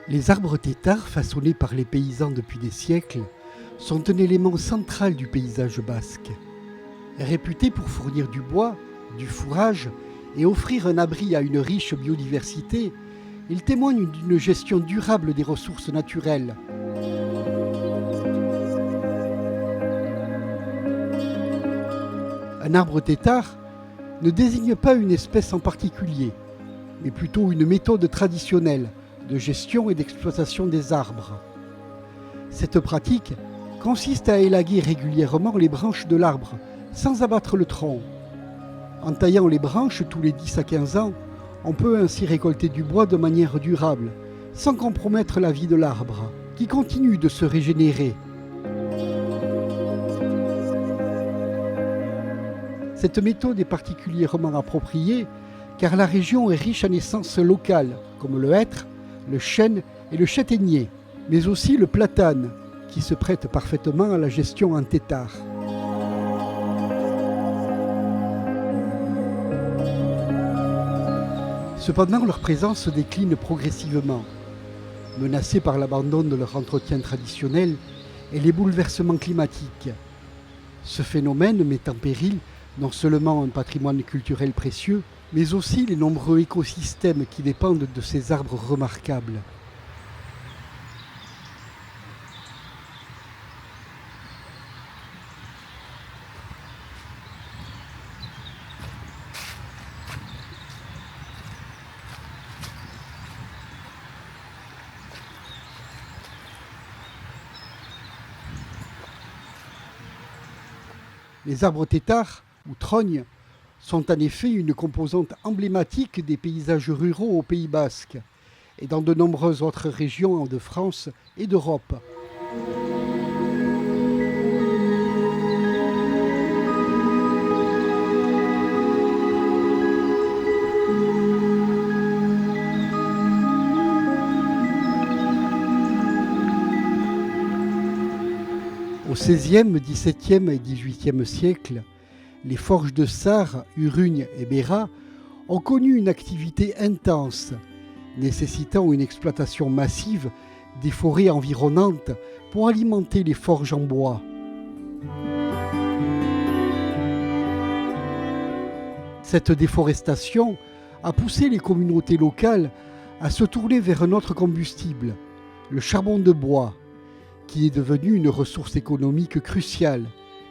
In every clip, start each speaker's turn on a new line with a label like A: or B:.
A: Les arbres têtards, façonnés par les paysans depuis des siècles, sont un élément central du paysage basque. Réputés pour fournir du bois, du fourrage et offrir un abri à une riche biodiversité, ils témoignent d'une gestion durable des ressources naturelles. Un arbre têtard ne désigne pas une espèce en particulier, mais plutôt une méthode traditionnelle de gestion et d'exploitation des arbres. Cette pratique consiste à élaguer régulièrement les branches de l'arbre sans abattre le tronc. En taillant les branches tous les 10 à 15 ans, on peut ainsi récolter du bois de manière durable, sans compromettre la vie de l'arbre, qui continue de se régénérer. Cette méthode est particulièrement appropriée car la région est riche en essences locales, comme le hêtre, le chêne et le châtaignier, mais aussi le platane, qui se prête parfaitement à la gestion en têtard. Cependant, leur présence se décline progressivement, menacée par l'abandon de leur entretien traditionnel et les bouleversements climatiques. Ce phénomène met en péril non seulement un patrimoine culturel précieux, mais aussi les nombreux écosystèmes qui dépendent de ces arbres remarquables. Les arbres têtards, ou trognes, sont en effet une composante emblématique des paysages ruraux au Pays basque et dans de nombreuses autres régions de France et d'Europe. Au XVIe, XVIIe et XVIIIe siècle, les forges de Sarre, Urugne et Bérat ont connu une activité intense, nécessitant une exploitation massive des forêts environnantes pour alimenter les forges en bois. Cette déforestation a poussé les communautés locales à se tourner vers un autre combustible, le charbon de bois, qui est devenu une ressource économique cruciale,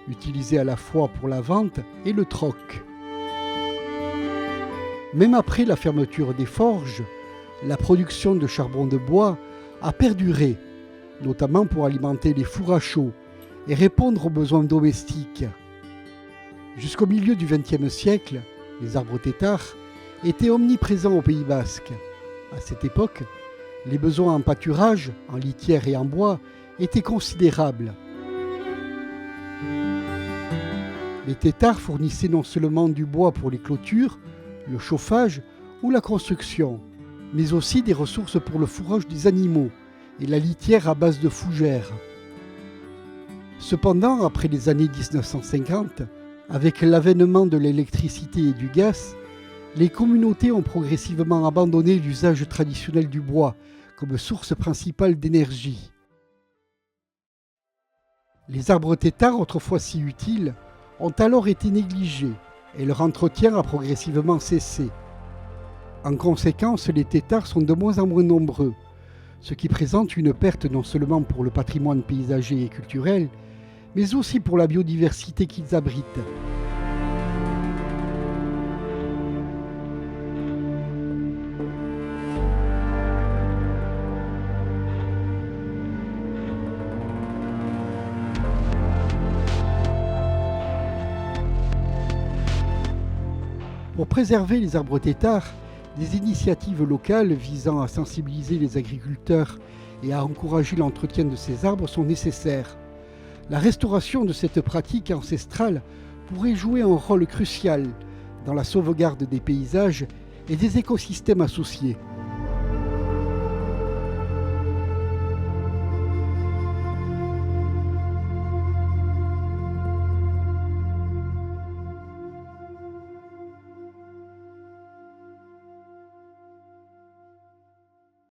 A: utilisée à la fois pour la vente et le troc. Même après la fermeture des forges, la production de charbon de bois a perduré, notamment pour alimenter les fours à chaud et répondre aux besoins domestiques. Jusqu'au milieu du XXe siècle, les arbres têtards étaient omniprésents au Pays basque. À cette époque, les besoins en pâturage, en litière et en bois étaient considérables. Les têtards fournissaient non seulement du bois pour les clôtures, le chauffage ou la construction, mais aussi des ressources pour le fourrage des animaux et la litière à base de fougères. Cependant, après les années 1950, avec l'avènement de l'électricité et du gaz, les communautés ont progressivement abandonné l'usage traditionnel du bois comme source principale d'énergie. Les arbres têtards, autrefois si utiles, ont alors été négligés et leur entretien a progressivement cessé. En conséquence, les têtards sont de moins en moins nombreux, ce qui présente une perte non seulement pour le patrimoine paysager et culturel, mais aussi pour la biodiversité qu'ils abritent. Pour préserver les arbres têtards, des initiatives locales visant à sensibiliser les agriculteurs et à encourager l'entretien de ces arbres sont nécessaires. La restauration de cette pratique ancestrale pourrait jouer un rôle crucial dans la sauvegarde des paysages et des écosystèmes associés.